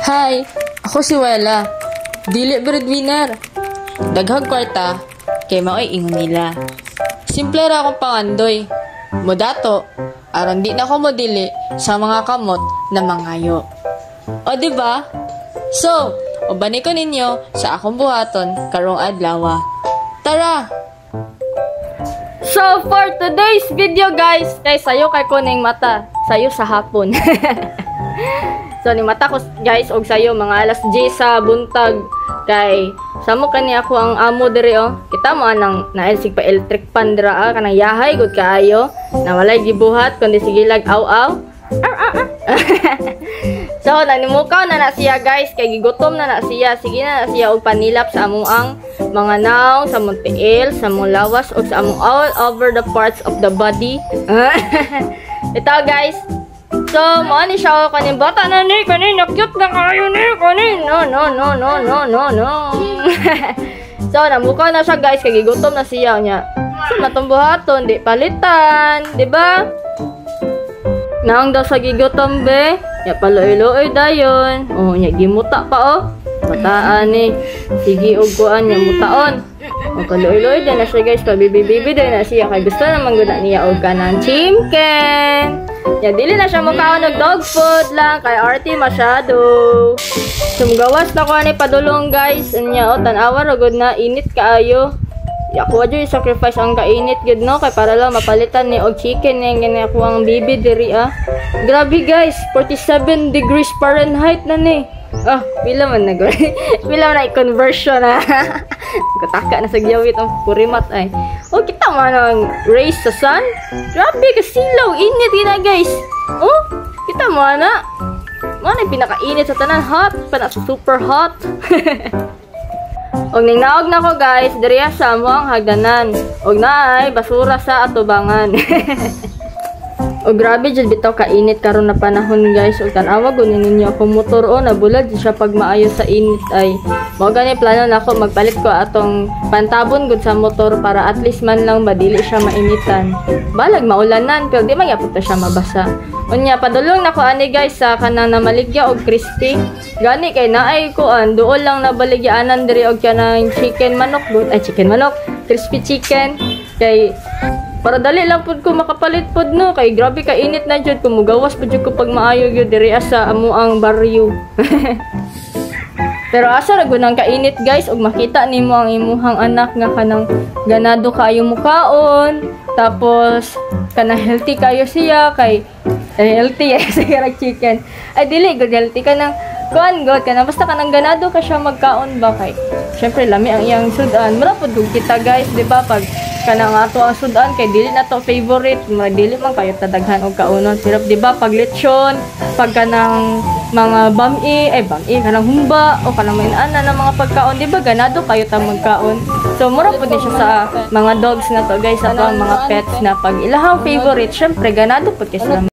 Hi, ako si Wela. Dili breadwinner. Daghang kwarta, kay mao'y ingon nila. Simple ra akong pangandoy. Modato, aron di na ako modili sa mga kamot na mangayo. O diba? So, ubani ko ninyo sa akong buhaton karong adlaw. Tara! So, for today's video guys, kay sayo kay kuning mata. Sayo sa hapon. So, ni mata ko guys, og sayo mga alas 10 sa buntag. Kay, samo kani ako ang amo diri oh. Kita mo anang naelsig pa electric pan dira kanang yahay gud kaayo. Na walay gibuhat kundi sigilag aw-aw. So, nanimukaw na siya guys, kay gigutom na siya. Sige na siya og panilap sa amuang mga naong, sa mong tiil, sa mong lawas, o sa among all over the parts of the body. Ito guys. So, mo ni siya kanin bata na ni, kanin, cute na kayo ni, kanin. No. So, namukaw na siya guys, kay gigutom na siya niya. So, matumbuhaton, di palitan, di ba? Naang daw sa gigutom be. Ya paloy-loy dayon. Oh, nya gimuta pa oh. Mataan ni. Sige og kuan nya mutaon. O kaloy-loy din na siya guys, pabibi-bibi din na siya kay gusto naman gud niya og kanang chimken. Ya dili na siya mukaon og dog food lang kay arty masyado. Sumgawas na ko ani padulong guys. Nya o tan-awa ra gud na init kaayo. Ako adyo i-sacrifice ang kainit gud no kay para lang mapalitan ni og chicken ning gani ako ang bibi diri ah. Grabe guys, 47 degrees Fahrenheit na ni. Pila man na gud. Pila man na conversion ah. Kataka na sa giyawit ang kurimat ay. Oh, kita man ang rays sa sun. Grabe ka silaw, init gina guys. Oh, kita mo na. Ano pinakainit sa tanan, hot, pa super hot. Og ningnaog na ko guys, diriya sa amo ang hagdanan. Og naay basura sa atubangan. Og grabe jud bitaw kainit karon na panahon guys. Og tan-awa gud ninyo akong motor o nabulag siya pag maayo sa init ay. Mao gani plano nako magpalit ko atong pantabon gud sa motor para at least man lang madili siya mainitan. Balag maulanan pero di man gyapon siya mabasa. Unya padulong nako ani guys sa kanang namaligya og crispy. Gani kay naay kuan duol lang nabaligyanan diri og kanang chicken manok gud ay chicken manok, crispy chicken kay para dali lang pud ko makapalit pud no kay grabe ka init na jud kumugawas pud ko pag maayo gyud diri sa amuang baryo. Pero asa ra gud nang kainit guys og makita nimo ang imuhang anak nga kanang ganado kaayo mukaon tapos kanang healthy kayo siya kay healthy sa chicken ay dili gud healthy kanang kuan god kanang basta kanang ganado ka siya magkaon ba kay syempre lami ang iyang sudan mura pud kita guys di ba pag kanang ato ang sudan kay dili na to favorite dili man kayo tadaghan og kaunon pero di ba pag lechon pag kanang mga bami kanang humba o kanang mainana na mga pagkaon di ba ganado kayo ta magkaon so mura pud ni siya sa mga dogs na to guys ato ang mga pets na pag ilahang favorite syempre ganado pud kay sila